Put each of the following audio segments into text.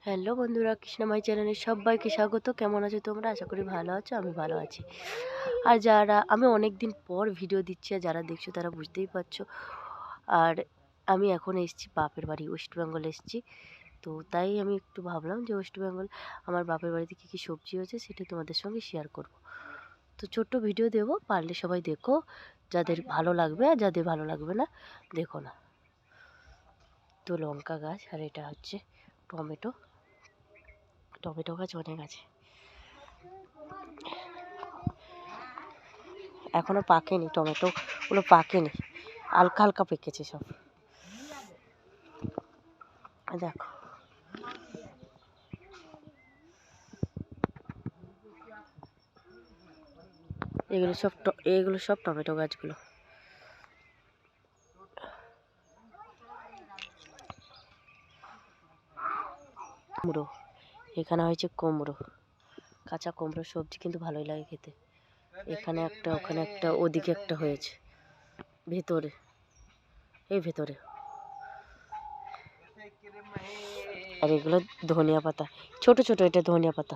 Hello বন্ধুরা, কৃষ্ণময় চ্যানেলে সবাইকে স্বাগত। কেমন আছো তোমরা? আশা করি ভালো আছো। আমি ভালো আছি। আর যারা আমি অনেক দিন পর ভিডিও দিচ্ছি, আর যারা দেখছো তারা বুঝতেই পারছো। আর আমি এখন এসেছি বাপের বাড়ি, ওয়েস্ট বেঙ্গল এসেছি। তো তাই আমি একটু ভাবলাম যে ওয়েস্ট বেঙ্গল আমার বাপের বাড়িতে কী কী সবজি হয়েছে সেটা তোমাদের সঙ্গে শেয়ার করব। তো ছোট্ট ভিডিও দেবো, পারলে সবাই দেখো। যাদের ভালো লাগবে আর যাদের ভালো লাগবে না দেখো না। তো লঙ্কা গাছ, আর এটা হচ্ছে টমেটো। টমেটো গাছ অনেক আছে, এখনো পাকেনি, টমেটো গুলো পাকেনি, হালকা হালকা পেকেছে সব। দেখো এগুলো সব টমেটো গাছগুলো। কুমড়ো, এখানে হয়েছে কুমড়ো, কাঁচা কুমড়ো সবজি কিন্তু ভালোই লাগে খেতে। এখানে একটা, ওখানে একটা, ওদিকে একটা হয়েছে, ভেতরে, এই ভেতরে। আর এগুলো ধনিয়া পাতা, ছোট ছোট, এটা ধনিয়া পাতা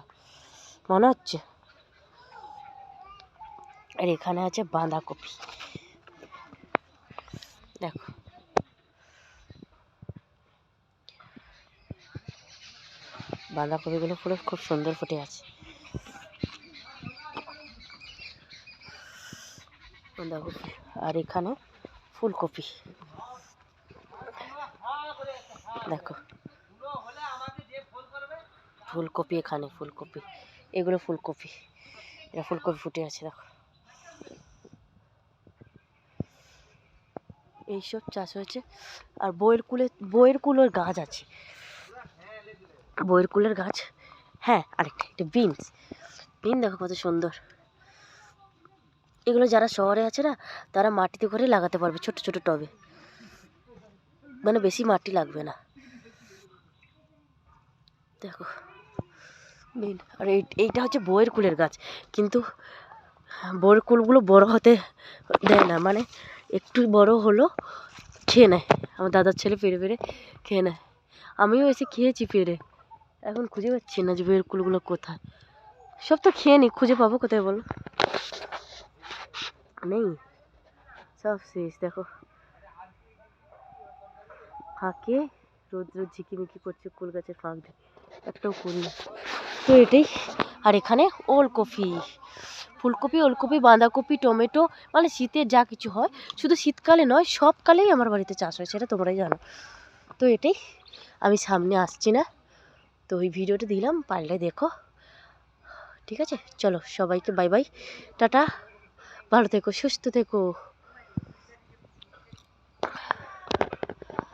মনে হচ্ছে। আর এখানে আছে বাঁধাকপি, দেখো। বাঁধাকপিগুলো পুরো খুব সুন্দর ফুটে আছে। বাঁধাকপি, আর এখানে ফুলকপি, দেখো ফুলকপি, এখানে ফুলকপি, এগুলো ফুলকপি, এটা ফুলকপি ফুটে আছে, দেখো। এইসব চাষ হয়েছে। আর বইয়ের কুলের গাছ আছে, বইয়ের কুলের গাছ। হ্যাঁ, আরেকটা, এটা বিনস। দেখো কত সুন্দর। এগুলো যারা শহরে আছে না, তারা মাটিতে করে লাগাতে পারবে, ছোট ছোট টবে, মানে বেশি মাটি লাগবে না। দেখো বিন। আর এইটা হচ্ছে বইয়ের কুলের গাছ, কিন্তু বইয়ের কুলগুলো বড় হতে দেয় না, মানে একটু বড় হলো খেয়ে নেয়। আমার দাদার ছেলে পেরে পেরে খেয়ে নেয়। আমিও এসে খেয়েছি পেরে, এখন খুঁজে পাচ্ছি না যে বইয়ের কুলগুলো কোথায়। সব তো খেয়ে নি, খুঁজে পাবো কোথায় বলো? নেই, সব শেষ। দেখো ফাঁকে রোদ্র ঝিকিমিকি করছে, কুল গাছের ফাঁক দিয়ে, একটাও কুল নেই। তো এটাই। আর এখানে ওলকপি, ফুলকপি, ওলকপি, বাঁধাকপি, টমেটো, মানে শীতের যা কিছু হয়, শুধু শীতকালে নয়, সব কালেই আমার বাড়িতে চাষ হয়, সেটা তোমরাই জানো। তো এটাই, আমি সামনে আসছি না, তো ওই ভিডিওটা দিলাম, পারলে দেখো। ঠিক আছে, চলো সবাইকে বাই বাই, টাটা, ভালো থেকো, সুস্থ থেকো।